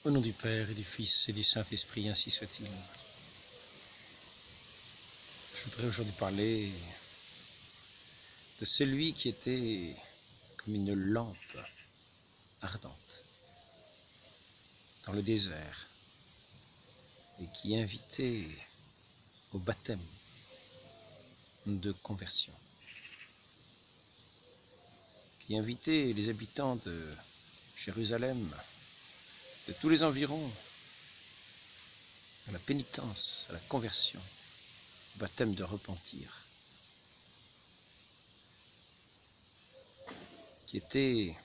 Au nom du Père et du Fils et du Saint-Esprit, ainsi soit-il. Je voudrais aujourd'hui parler de celui qui était comme une lampe ardente dans le désert et qui invitait au baptême de conversion, qui invitait les habitants de Jérusalem, de tous les environs, à la pénitence, à la conversion, au baptême de repentir, qui était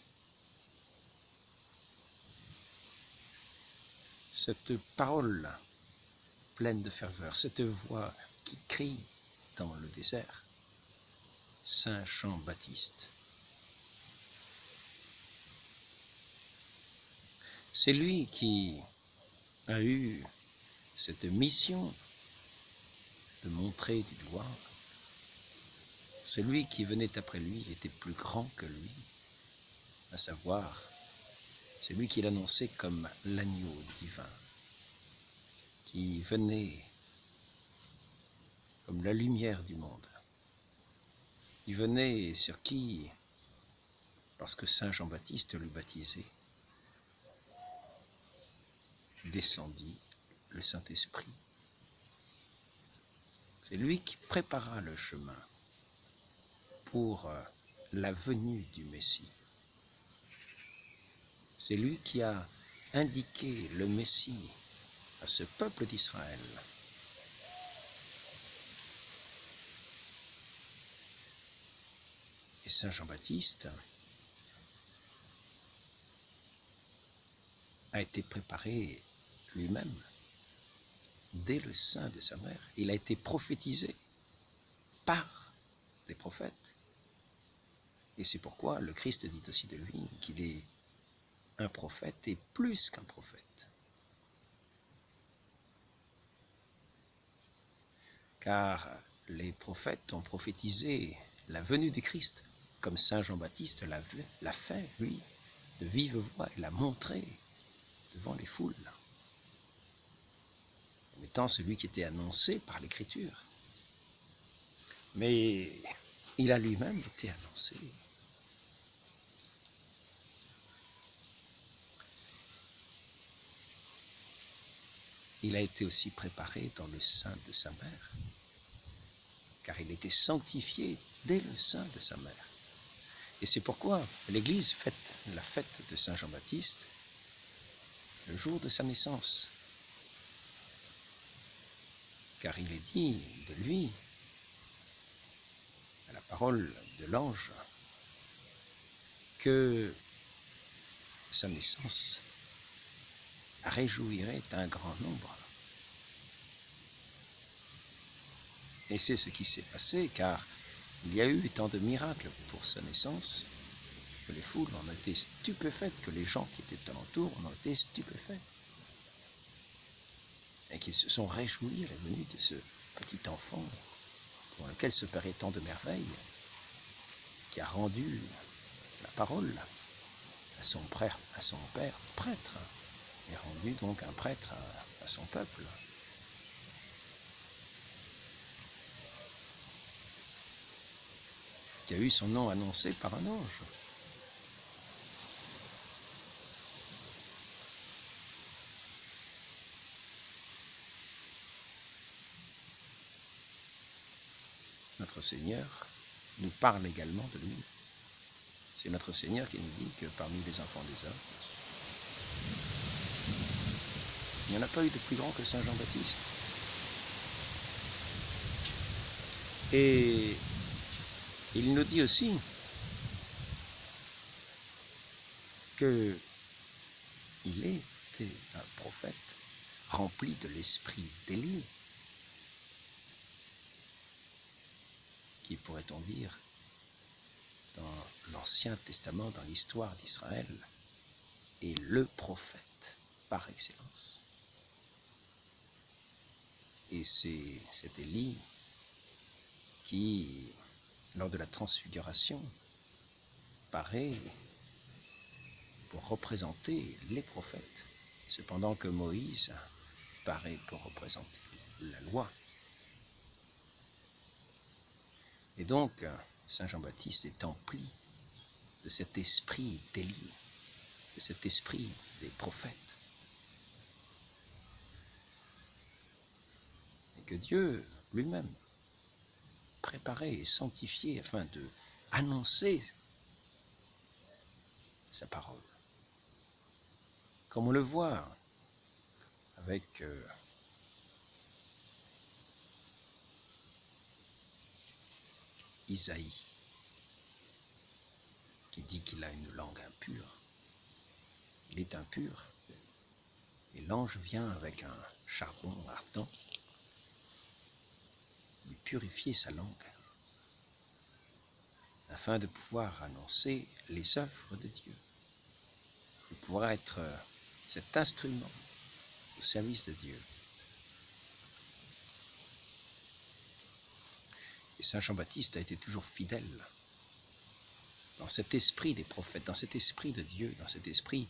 cette parole pleine de ferveur, cette voix qui crie dans le désert, Saint Jean-Baptiste. C'est lui qui a eu cette mission de montrer du doigt. Celui qui venait après lui était plus grand que lui, à savoir, c'est lui qui l'annonçait comme l'agneau divin, qui venait comme la lumière du monde. Il venait sur qui, lorsque Saint Jean-Baptiste le baptisait, descendit le Saint-Esprit. C'est lui qui prépara le chemin pour la venue du Messie. C'est lui qui a indiqué le Messie à ce peuple d'Israël. Et Saint Jean-Baptiste a été préparé lui-même dès le sein de sa mère. Il a été prophétisé par des prophètes. Et c'est pourquoi le Christ dit aussi de lui qu'il est un prophète et plus qu'un prophète. Car les prophètes ont prophétisé la venue du Christ, comme Saint Jean-Baptiste l'a fait, lui, de vive voix, et l'a montré devant les foules, comme étant celui qui était annoncé par l'Écriture. Mais il a lui-même été annoncé. Il a été aussi préparé dans le sein de sa mère, car il était sanctifié dès le sein de sa mère. Et c'est pourquoi l'Église fête la fête de Saint Jean-Baptiste le jour de sa naissance. Car il est dit de lui, à la parole de l'ange, que sa naissance réjouirait un grand nombre. Et c'est ce qui s'est passé, car il y a eu tant de miracles pour sa naissance, que les foules en ont été stupéfaites, que les gens qui étaient alentour en ont été stupéfaits. Et qu'ils se sont réjouis à la venue de ce petit enfant, dans lequel se paraît tant de merveilles, qui a rendu la parole à son père prêtre, et rendu donc un prêtre à son peuple. Qui a eu son nom annoncé par un ange. Notre Seigneur nous parle également de lui. C'est notre Seigneur qui nous dit que parmi les enfants des hommes, il n'y en a pas eu de plus grand que Saint Jean-Baptiste. Et il nous dit aussi qu'il était un prophète rempli de l'esprit d'Élie, qui pourrait-on dire, dans l'Ancien Testament, dans l'histoire d'Israël, est le prophète par excellence. Et c'est cet Élie qui, lors de la transfiguration, paraît pour représenter les prophètes. cependant que Moïse paraît pour représenter la loi. Et donc, Saint Jean-Baptiste est empli de cet esprit d'Élie, de cet esprit des prophètes. Et que Dieu lui-même préparait et sanctifié afin de annoncer sa parole. Comme on le voit avec Isaïe, qui dit qu'il a une langue impure. Il est impur. Et l'ange vient avec un charbon ardent lui purifier sa langue afin de pouvoir annoncer les œuvres de Dieu, de pouvoir être cet instrument au service de Dieu. Et Saint Jean-Baptiste a été toujours fidèle dans cet esprit des prophètes, dans cet esprit de Dieu, dans cet esprit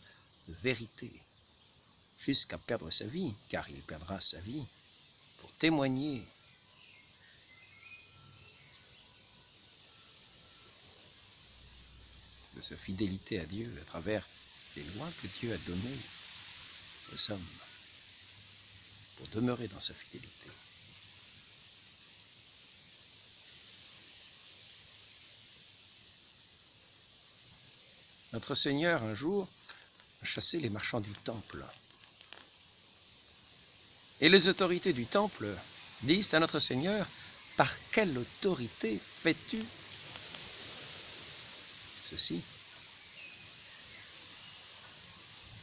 de vérité, jusqu'à perdre sa vie, car il perdra sa vie pour témoigner de sa fidélité à Dieu à travers les lois que Dieu a données aux hommes pour demeurer dans sa fidélité. Notre Seigneur, un jour, a chassé les marchands du temple. Et les autorités du temple disent à notre Seigneur, « Par quelle autorité fais-tu ceci?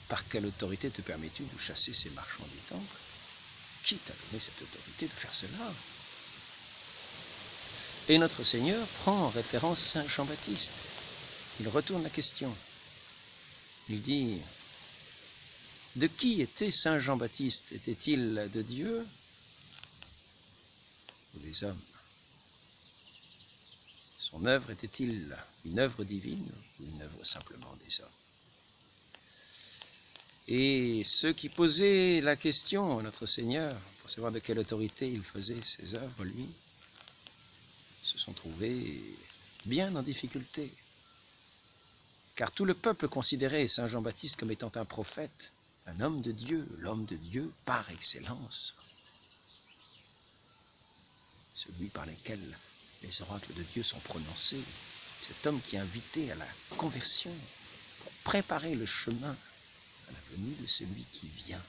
Par quelle autorité te permets-tu de chasser ces marchands du temple? Qui t'a donné cette autorité de faire cela ?» Et notre Seigneur prend en référence Saint Jean-Baptiste. Il retourne la question. Il dit, de qui était Saint Jean-Baptiste? Était-il de Dieu ou des hommes? Son œuvre était-il une œuvre divine ou une œuvre simplement des hommes? Et ceux qui posaient la question à notre Seigneur, pour savoir de quelle autorité il faisait ses œuvres, lui, se sont trouvés bien en difficulté. Car tout le peuple considérait Saint Jean-Baptiste comme étant un prophète, un homme de Dieu, l'homme de Dieu par excellence. Celui par lequel les oracles de Dieu sont prononcés, cet homme qui est invité à la conversion pour préparer le chemin à la venue de celui qui vient.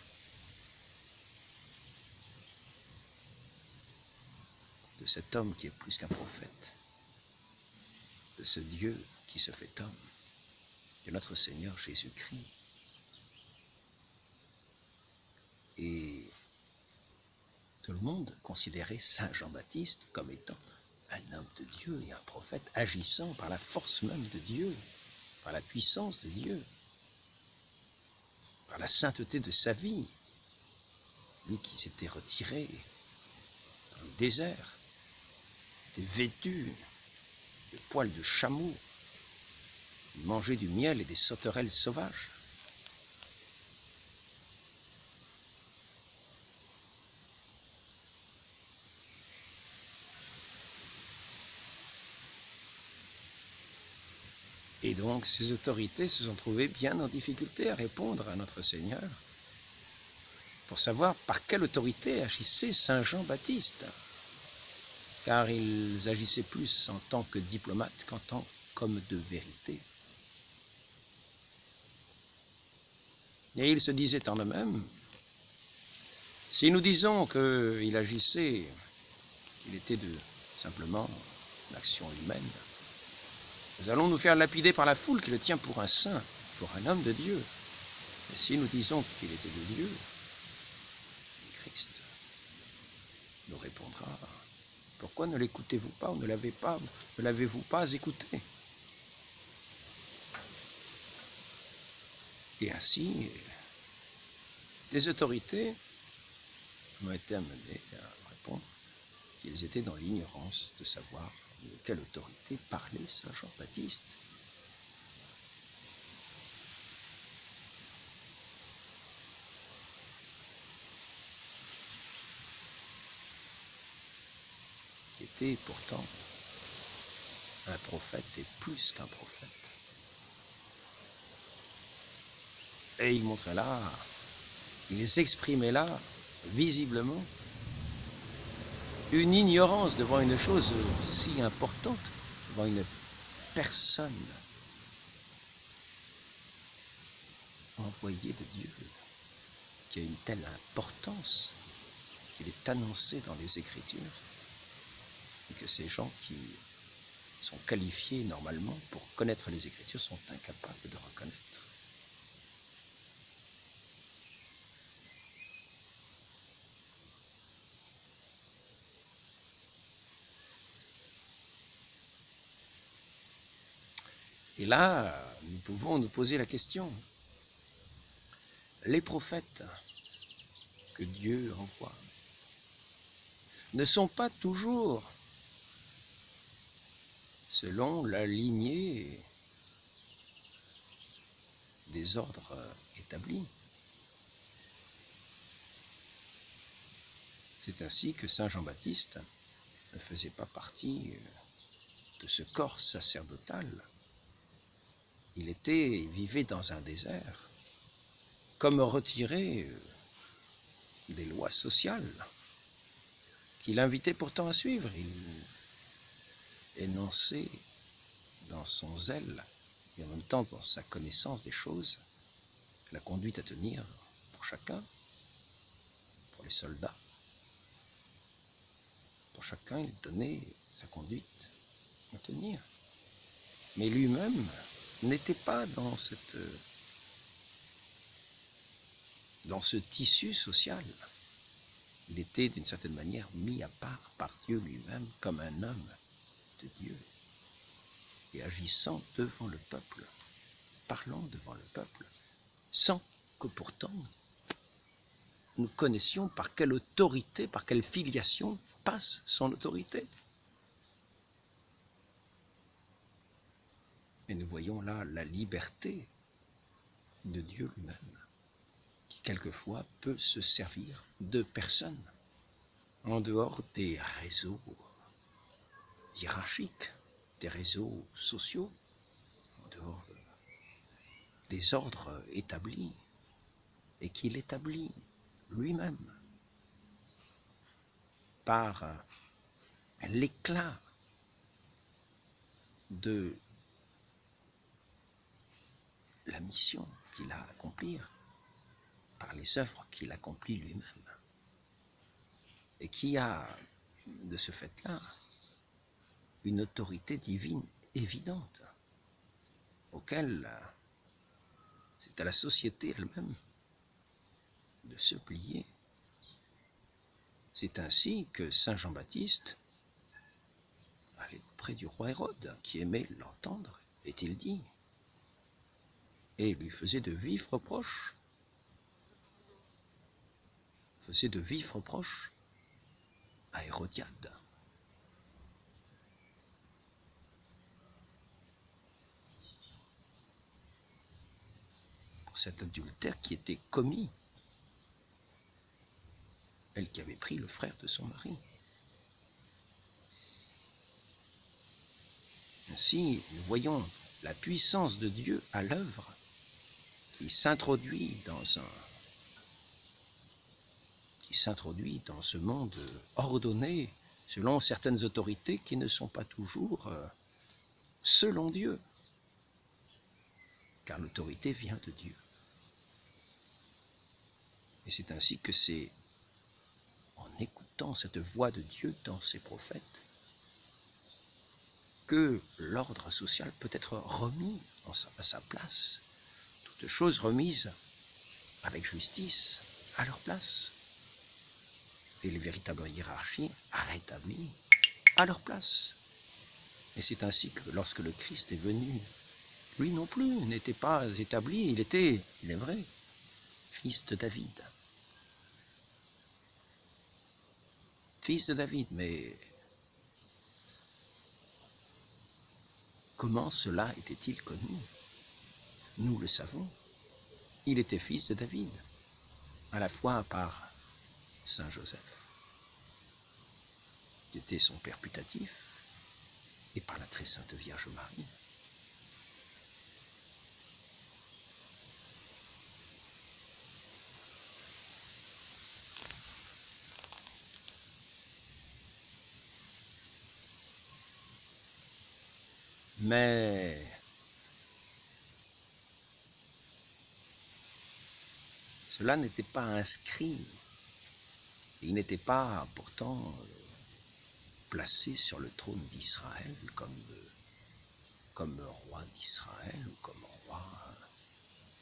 De cet homme qui est plus qu'un prophète, de ce Dieu qui se fait homme, de notre Seigneur Jésus-Christ. Et tout le monde considérait Saint Jean-Baptiste comme étant un homme de Dieu et un prophète agissant par la force même de Dieu, par la puissance de Dieu, par la sainteté de sa vie. Lui qui s'était retiré dans le désert, était vêtu de poils de chameau, il mangeait du miel et des sauterelles sauvages. Et donc, ces autorités se sont trouvées bien en difficulté à répondre à notre Seigneur pour savoir par quelle autorité agissait Saint Jean-Baptiste, car ils agissaient plus en tant que diplomates qu'en tant qu'hommes de vérité. Et ils se disaient en eux-mêmes, si nous disons qu'il agissait, il était simplement l'action humaine, nous allons nous faire lapider par la foule qui le tient pour un saint, pour un homme de Dieu. Et si nous disons qu'il était de Dieu, Christ nous répondra, pourquoi ne l'écoutez-vous pas ou ne l'avez-vous pas écouté? Et ainsi, les autorités ont été amenées à répondre qu'ils étaient dans l'ignorance de savoir de quelle autorité parlait Saint Jean-Baptiste. était pourtant un prophète et plus qu'un prophète. Et il montrait là, il exprimait là, visiblement, une ignorance devant une chose si importante, devant une personne envoyée de Dieu, qui a une telle importance qu'il est annoncé dans les Écritures, et que ces gens qui sont qualifiés normalement pour connaître les Écritures sont incapables de reconnaître. Et là, nous pouvons nous poser la question, les prophètes que Dieu envoie ne sont pas toujours selon la lignée des ordres établis. C'est ainsi que Saint Jean-Baptiste ne faisait pas partie de ce corps sacerdotal. Il vivait dans un désert, comme retiré des lois sociales, qu'il invitait pourtant à suivre. Il énonçait dans son zèle, et en même temps dans sa connaissance des choses, la conduite à tenir pour chacun, pour les soldats. Pour chacun, il donnait sa conduite à tenir. Mais lui-même n'était pas dans ce tissu social. Il était d'une certaine manière mis à part par Dieu lui-même comme un homme de Dieu et agissant devant le peuple, parlant devant le peuple, sans que pourtant nous connaissions par quelle autorité, par quelle filiation passe son autorité. Et nous voyons là la liberté de Dieu lui-même, qui quelquefois peut se servir de personnes en dehors des réseaux hiérarchiques, des réseaux sociaux, en dehors des ordres établis, et qu'il établit lui-même par l'éclat de la mission qu'il a à accomplir, par les œuvres qu'il accomplit lui-même, et qui a, de ce fait-là, une autorité divine évidente, auquel c'est à la société elle-même de se plier. C'est ainsi que Saint Jean-Baptiste allait auprès du roi Hérode, qui aimait l'entendre, est-il dit, et lui faisait de vifs reproches. Faisait de vifs reproches à Hérodiade. Pour cet adultère qui était commis, elle qui avait pris le frère de son mari. Ainsi, nous voyons la puissance de Dieu à l'œuvre qui s'introduit dans ce monde ordonné selon certaines autorités qui ne sont pas toujours selon Dieu, car l'autorité vient de Dieu. Et c'est ainsi que c'est en écoutant cette voix de Dieu dans ses prophètes que l'ordre social peut être remis à sa place, toutes choses remises avec justice à leur place, et les véritables hiérarchies rétablies à leur place. Et c'est ainsi que lorsque le Christ est venu, lui non plus n'était pas établi, il était, il est vrai, fils de David. Fils de David, mais comment cela était-il connu? Nous le savons, il était fils de David, à la fois par Saint Joseph, qui était son père putatif, et par la très sainte Vierge Marie. Mais cela n'était pas inscrit, il n'était pas pourtant placé sur le trône d'Israël comme roi d'Israël ou comme roi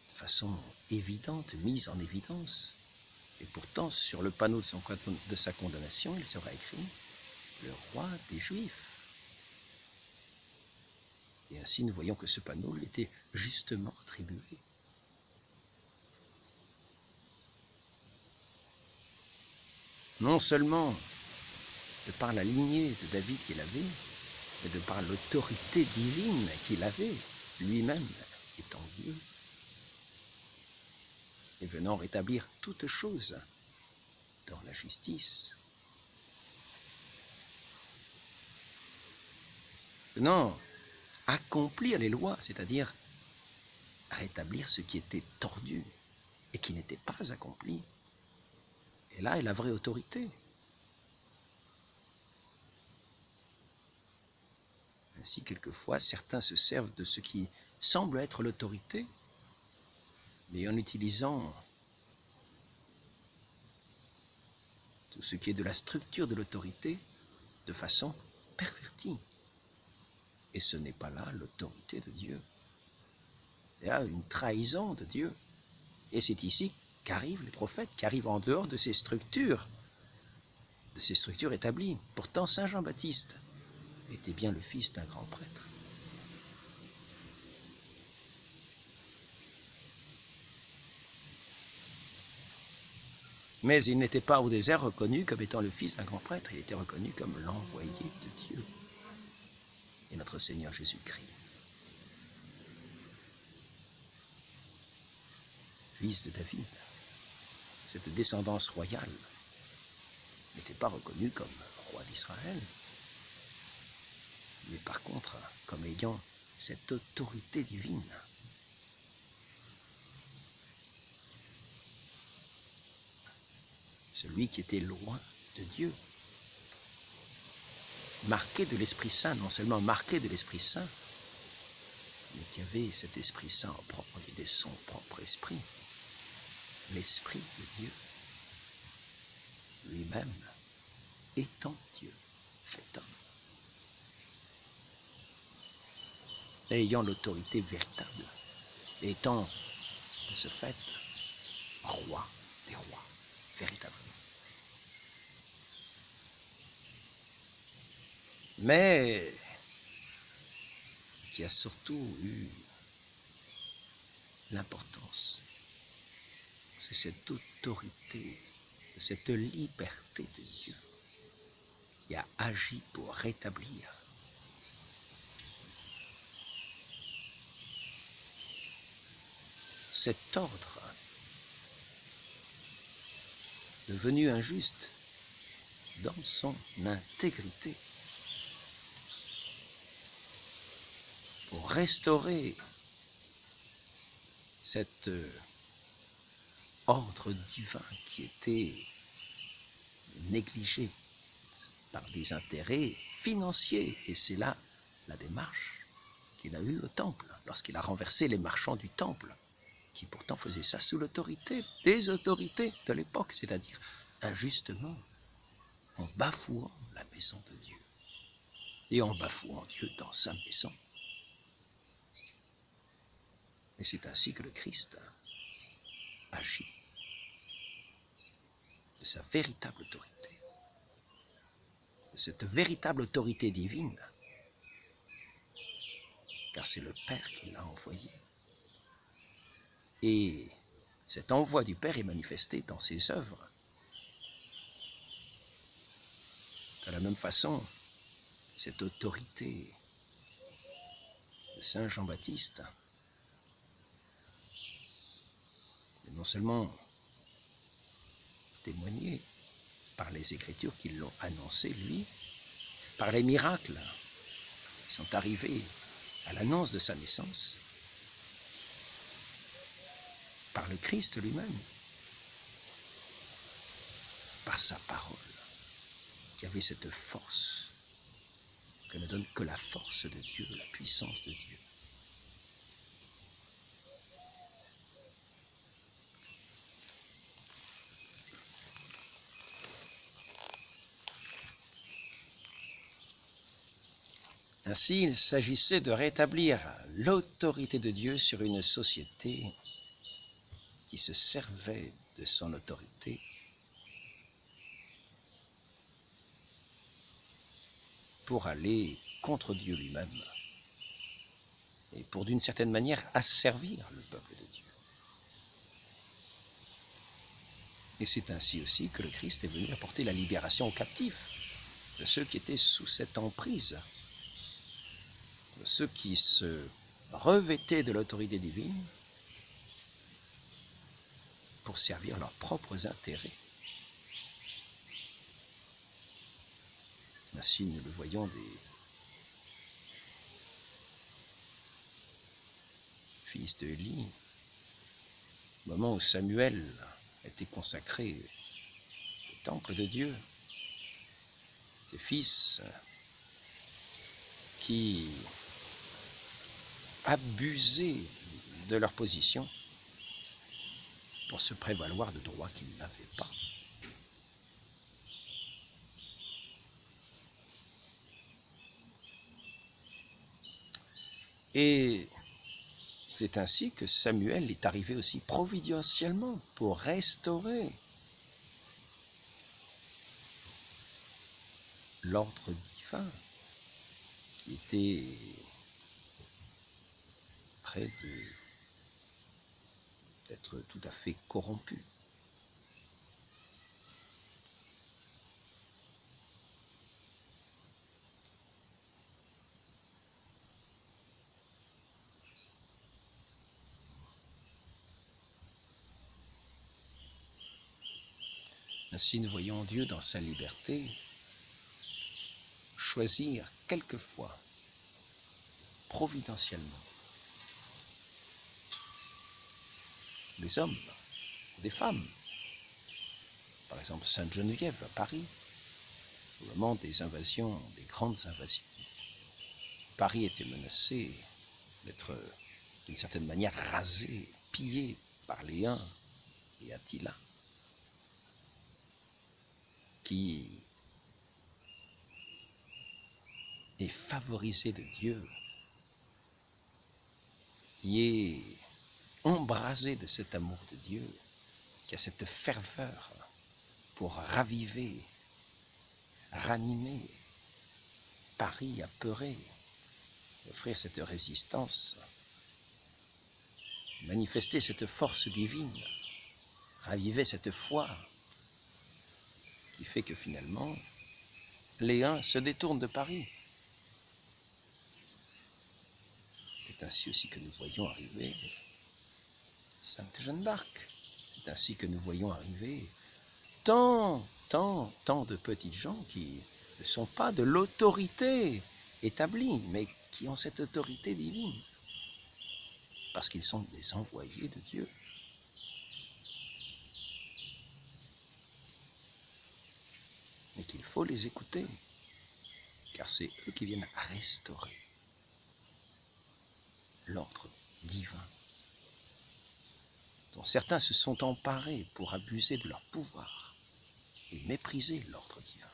de façon évidente, mise en évidence. Et pourtant, sur le panneau de sa condamnation, il sera écrit « le roi des Juifs ». Et ainsi, nous voyons que ce panneau lui était justement attribué. Non seulement de par la lignée de David qu'il avait, mais de par l'autorité divine qu'il avait, lui-même étant Dieu, et venant rétablir toutes choses dans la justice. Venant accomplir les lois, c'est-à-dire rétablir ce qui était tordu et qui n'était pas accompli. Et là est la vraie autorité. Ainsi, quelquefois, certains se servent de ce qui semble être l'autorité, mais en utilisant tout ce qui est de la structure de l'autorité de façon pervertie. Et ce n'est pas là l'autorité de Dieu. Il y a une trahison de Dieu. Et c'est ici qu'arrivent les prophètes, qui arrivent en dehors de ces structures établies. Pourtant, Saint Jean-Baptiste était bien le fils d'un grand prêtre. Mais il n'était pas au désert reconnu comme étant le fils d'un grand prêtre, il était reconnu comme l'envoyé de Dieu. Et notre Seigneur Jésus-Christ, fils de David, cette descendance royale, n'était pas reconnu comme roi d'Israël, mais par contre comme ayant cette autorité divine. Celui qui était loin de Dieu, marqué de l'Esprit Saint, non seulement marqué de l'Esprit Saint, mais qui avait cet Esprit Saint en propre, qui était son propre esprit, l'Esprit de Dieu, lui-même étant Dieu, fait homme, ayant l'autorité véritable, et étant de ce fait roi des rois, véritablement. Mais qui a surtout eu l'importance, c'est cette autorité, cette liberté de Dieu qui a agi pour rétablir cet ordre devenu injuste dans son intégrité, pour restaurer cet ordre divin qui était négligé par des intérêts financiers. Et c'est là la démarche qu'il a eue au temple, lorsqu'il a renversé les marchands du temple, qui pourtant faisaient ça sous l'autorité des autorités de l'époque, c'est-à-dire injustement, en bafouant la maison de Dieu, et en bafouant Dieu dans sa maison. Et c'est ainsi que le Christ agit de sa véritable autorité, de cette véritable autorité divine, car c'est le Père qui l'a envoyé. Et cet envoi du Père est manifesté dans ses œuvres. De la même façon, cette autorité de Saint Jean-Baptiste est non seulement témoignée par les Écritures qui l'ont annoncé, lui, par les miracles qui sont arrivés à l'annonce de sa naissance, par le Christ lui-même, par sa parole, qui avait cette force que ne donne que la force de Dieu, la puissance de Dieu. Ainsi, il s'agissait de rétablir l'autorité de Dieu sur une société qui se servait de son autorité pour aller contre Dieu lui-même et pour, d'une certaine manière, asservir le peuple de Dieu. Et c'est ainsi aussi que le Christ est venu apporter la libération aux captifs, de ceux qui étaient sous cette emprise, de ceux qui se revêtaient de l'autorité divine pour servir leurs propres intérêts. Ainsi, nous le voyons des fils de Élie, au moment où Samuel était consacré au temple de Dieu, ces fils qui abusaient de leur position pour se prévaloir de droits qu'ils n'avaient pas. Et c'est ainsi que Samuel est arrivé aussi providentiellement pour restaurer l'ordre divin qui était près d'être tout à fait corrompu. Ainsi, nous voyons Dieu dans sa liberté choisir quelquefois, providentiellement, des hommes, des femmes. Par exemple, Sainte Geneviève à Paris, au moment des invasions, des grandes invasions. Paris était menacé d'être, d'une certaine manière, rasé, pillé par les Huns et Attila, qui est favorisé de Dieu, qui est embrasé de cet amour de Dieu, qui a cette ferveur pour raviver, ranimer Paris apeuré, offrir cette résistance, manifester cette force divine, raviver cette foi qui fait que finalement, les Huns se détournent de Paris. C'est ainsi aussi que nous voyons arriver Sainte Jeanne d'Arc. C'est ainsi que nous voyons arriver tant de petites gens qui ne sont pas de l'autorité établie, mais qui ont cette autorité divine, parce qu'ils sont des envoyés de Dieu. Mais qu'il faut les écouter, car c'est eux qui viennent restaurer l'ordre divin, dont certains se sont emparés pour abuser de leur pouvoir et mépriser l'ordre divin.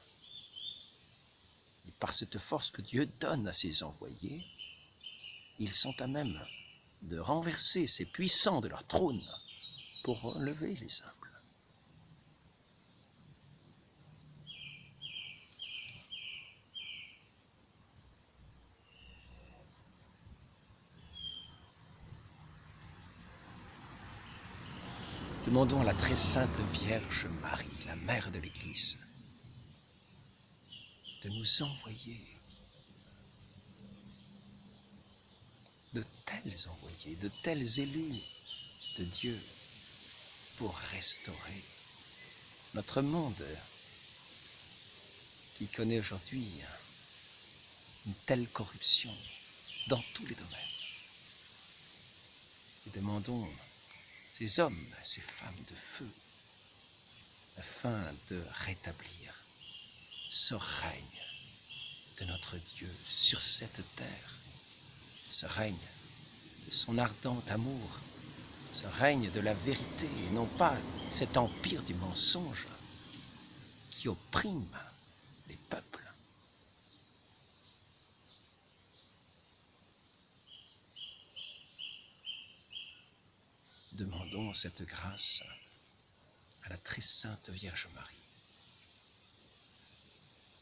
Et par cette force que Dieu donne à ses envoyés, ils sont à même de renverser ces puissants de leur trône pour relever les humbles. Demandons à la très sainte Vierge Marie, la mère de l'Église, de nous envoyer de tels envoyés, de tels élus de Dieu pour restaurer notre monde qui connaît aujourd'hui une telle corruption dans tous les domaines. Et demandons ces hommes, ces femmes de feu, afin de rétablir ce règne de notre Dieu sur cette terre, ce règne de son ardent amour, ce règne de la vérité, et non pas cet empire du mensonge qui opprime les peuples. Demandons cette grâce à la très sainte Vierge Marie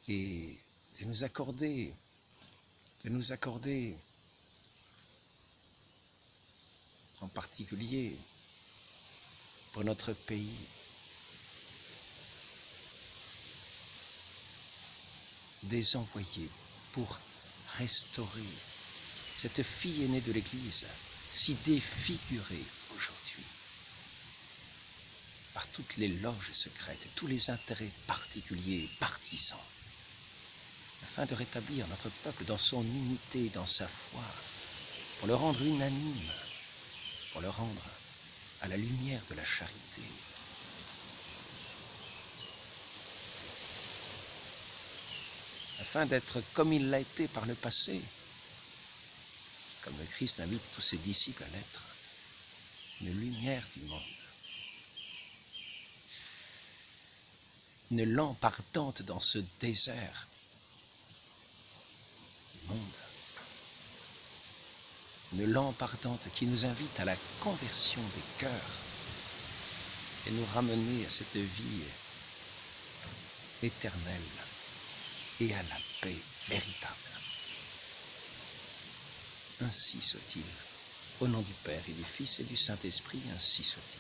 et de nous accorder en particulier pour notre pays des envoyés pour restaurer cette fille aînée de l'Église, si défigurée aujourd'hui par toutes les loges secrètes et tous les intérêts particuliers et partisans, afin de rétablir notre peuple dans son unité, dans sa foi, pour le rendre unanime, pour le rendre à la lumière de la charité. Afin d'être comme il l'a été par le passé, comme le Christ invite tous ses disciples à l'être, une lumière du monde, une lampe ardente dans ce désert du monde, une lampe ardente qui nous invite à la conversion des cœurs et nous ramener à cette vie éternelle et à la paix véritable. Ainsi soit-il. Au nom du Père et du Fils et du Saint-Esprit, ainsi soit-il.